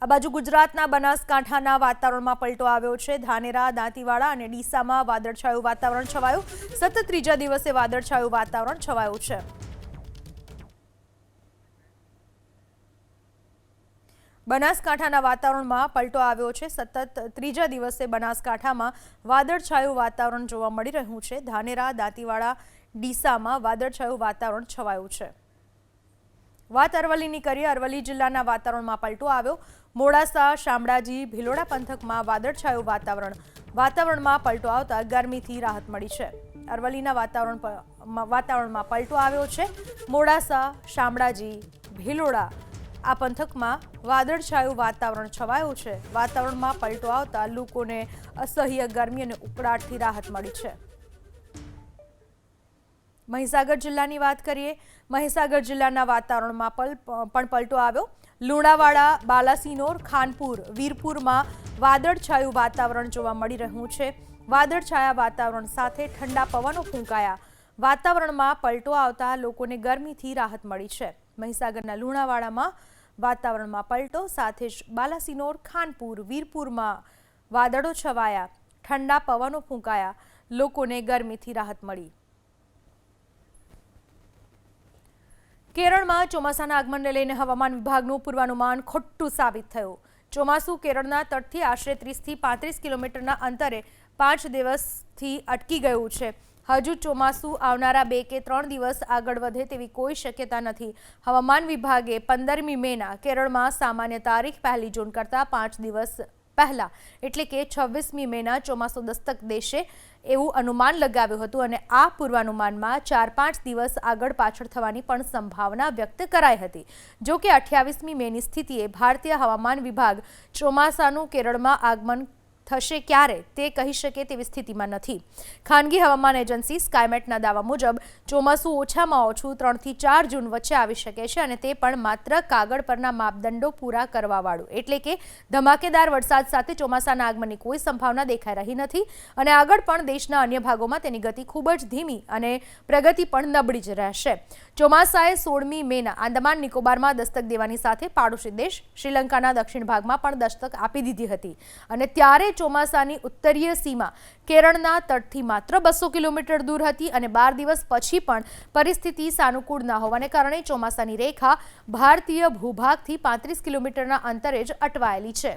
આ બાજુ ગુજરાતના બનાસકાંઠાના વાતાવરણમાં પલટો આવ્યો છે। ધાનેરા, દાંતીવાડા અને ડીસામાં વાદળછાયું વાતાવરણ છવાયું। સતત ત્રીજા દિવસે વાદળછાયું વાતાવરણ છવાયું છે। બનાસકાંઠાના વાતાવરણમાં પલટો આવ્યો છે। સતત ત્રીજા દિવસે બનાસકાંઠામાં વાદળછાયું વાતાવરણ જોવા મળી રહ્યું છે। ધાનેરા, દાંતીવાડા, ડીસામાં વાદળછાયું વાતાવરણ છવાયું છે। વાત અરવલ્લીની કરીએ। અરવલ્લી જિલ્લાના વાતાવરણમાં પલટો આવ્યો। મોડાસા, શામળાજી, ભિલોડા પંથકમાં વાદળછાયું વાતાવરણમાં પલટો આવતા ગરમીથી રાહત મળી છે। અરવલ્લીના વાતાવરણમાં પલટો આવ્યો છે। મોડાસા, શામળાજી, ભિલોડા આ પંથકમાં વાદળછાયું વાતાવરણ છવાયું છે। વાતાવરણમાં પલટો આવતા લોકોને અસહ્ય ગરમી અને ઉકળાટથી રાહત મળી છે। મહીસાગર જિલ્લાની વાત કરીએ। મહીસાગર જિલ્લાના વાતાવરણમાં પણ પલટો આવ્યો। લુણાવાડા, બાલાસિનોર, ખાનપુર, વીરપુરમાં વાદળછાયું વાતાવરણ જોવા મળી રહ્યું છે। વાદળછાયા વાતાવરણ સાથે ઠંડા પવનો ફૂંકાયા। વાતાવરણમાં પલટો આવતા લોકોને ગરમીથી રાહત મળી છે। મહીસાગરના લુણાવાડામાં વાતાવરણમાં પલટો સાથે જ બાલાસિનોર, ખાનપુર, વીરપુરમાં વાદળો છવાયા। ઠંડા પવનો ફૂંકાયા। લોકોને ગરમીથી રાહત મળી। કેરળમાં ચોમાસાના આગમનને લઈને હવામાન વિભાગનું પૂર્વાનુમાન ખોટું સાબિત થયું। ચોમાસું કેરળના તટથી આશરે 30 થી 35 કિલોમીટરના અંતરે 5 દિવસથી અટકી ગયું છે। હજુ ચોમાસું આવનારા 2 કે 3 દિવસ આગળ વધે તેવી કોઈ શક્યતા નથી। હવામાન વિભાગે 15મી મેના કેરળમાં સામાન્ય તારીખ 1 જૂન કરતાં 5 દિવસ પહેલા એટલે કે 26મી મેના ચોમાસું દસ્તક દેશે એવું અનુમાન લગાવ્યું હતું અને આ પૂર્વાનુમાનમાં 4-5 દિવસ આગળ પાછળ થવાની પણ સંભાવના વ્યક્ત કરાઈ હતી। જો કે 28મી મેની સ્થિતિએ ભારતીય હવામાન વિભાગ ચોમાસાનું કેરળમાં આગમન થશે ક્યારે તે કહી શકે તેવી સ્થિતિમાં નથી। ખાનગી હવામાન એજન્સી સ્કાયમેટના દાવા મુજબ ચોમાસું ઓછામાં ઓછું 3 થી 4 જૂન વચ્ચે આવી શકે છે અને તે પણ માત્ર કાગળ પરના માપદંડો પૂરા કરવાવાળું એટલે કે ધમાકેદાર વરસાદ સાથે ચોમાસાના આગમનની કોઈ સંભાવના દેખાઈ રહી નથી અને આગળ પણ દેશના અન્ય ભાગોમાં તેની ગતિ ખૂબ જ ધીમી અને પ્રગતિ પણ નબળી જ રહેશે। ચોમાસાએ 16મી મેના આંદામાન નિકોબારમાં દસ્તક દેવાની સાથે પાડોશી દેશ શ્રીલંકાના દક્ષિણ ભાગમાં પણ દસ્તક આપી દીધી હતી અને ત્યારે ચોમાસાની ઉત્તરીય સીમા કેરળના તટથી માત્ર 200 કિલોમીટર દૂર હતી અને 12 દિવસ પછી પણ પરિસ્થિતિ સાનુકૂળ ન હોવાને કારણે ચોમાસાની રેખા ભારતીય ભૂભાગથી 35 કિલોમીટરના અંતરે જ અટવાયેલી છે।